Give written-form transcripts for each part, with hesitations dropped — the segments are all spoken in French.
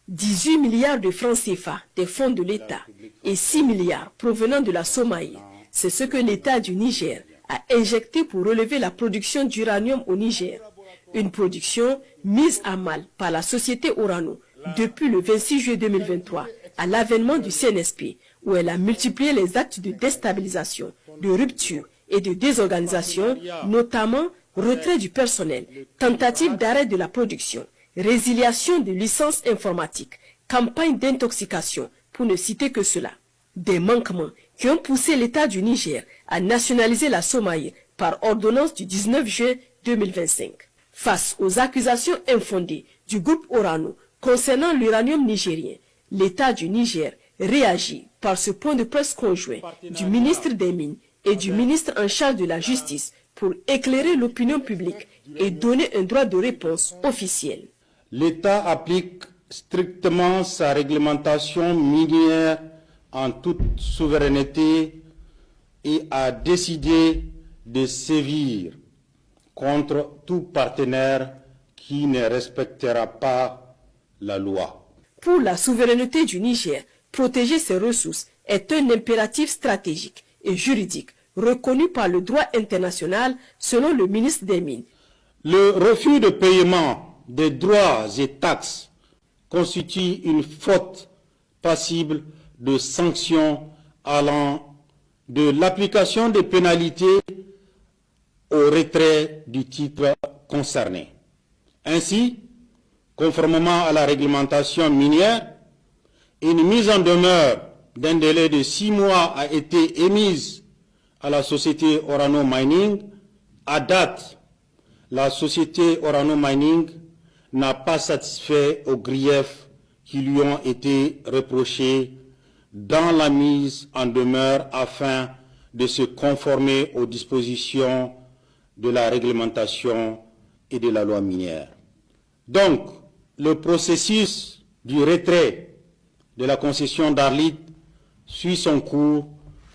18 milliards de francs CFA des fonds de l'État et 6 milliards provenant de la Somalie. C'est ce que l'État du Niger a injecté pour relever la production d'uranium au Niger. Une production mise à mal par la société Orano depuis le 26 juillet 2023 à l'avènement du CNSP, où elle a multiplié les actes de déstabilisation, de rupture et de désorganisation, notamment retrait du personnel, tentative d'arrêt de la production, résiliation de licences informatiques, campagne d'intoxication, pour ne citer que cela. Des manquements qui ont poussé l'État du Niger à nationaliser la Somalie par ordonnance du 19 juillet 2025. Face aux accusations infondées du groupe Orano concernant l'uranium nigérien, l'État du Niger réagit par ce point de presse conjoint du ministre des Mines et du ministre en charge de la Justice pour éclairer l'opinion publique et donner un droit de réponse officiel. L'État applique strictement sa réglementation minière en toute souveraineté et a décidé de sévir contre tout partenaire qui ne respectera pas la loi. Pour la souveraineté du Niger, protéger ses ressources est un impératif stratégique et juridique reconnu par le droit international selon le ministre des Mines. Le refus de paiement des droits et taxes constitue une faute passible de sanctions allant de l'application des pénalités au retrait du titre concerné. Ainsi, conformément à la réglementation minière, une mise en demeure d'un délai de 6 mois a été émise à la société Orano Mining. À date, la société Orano Mining n'a pas satisfait aux griefs qui lui ont été reprochés dans la mise en demeure afin de se conformer aux dispositions de la réglementation et de la loi minière. Donc, le processus du retrait de la concession d'Arlit suit son cours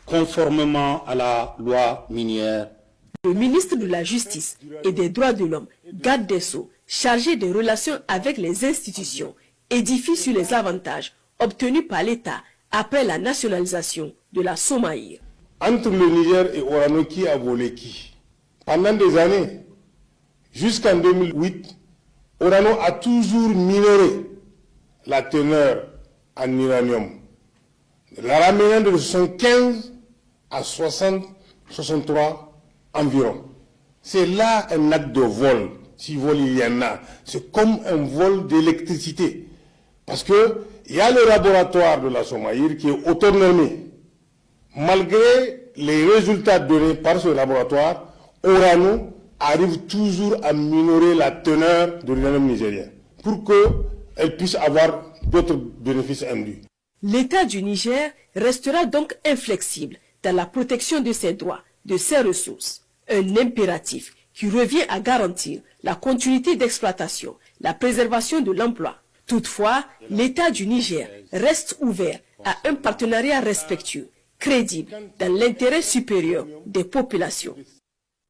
conformément à la loi minière. Le ministre de la Justice et des Droits de l'Homme, garde des Sceaux, chargé des relations avec les institutions, édifie sur les avantages obtenus par l'État après la nationalisation de la Somalie. Entre le Niger et Orano, qui a volé qui? Pendant des années, jusqu'en 2008, Orano a toujours minoré la teneur en uranium, la ramenant de 75 à 60, 63 environ. C'est là un acte de vol, si vol il y en a. C'est comme un vol d'électricité. Parce qu'il y a le laboratoire de la Somaïr qui est autonomé. Malgré les résultats donnés par ce laboratoire, Orano arrive toujours à minorer la teneur de l'uranium nigérien pour qu'elle puisse avoir d'autres bénéfices induits. L'État du Niger restera donc inflexible dans la protection de ses droits, de ses ressources. Un impératif qui revient à garantir la continuité d'exploitation, la préservation de l'emploi. Toutefois, l'État du Niger reste ouvert à un partenariat respectueux, crédible, dans l'intérêt supérieur des populations.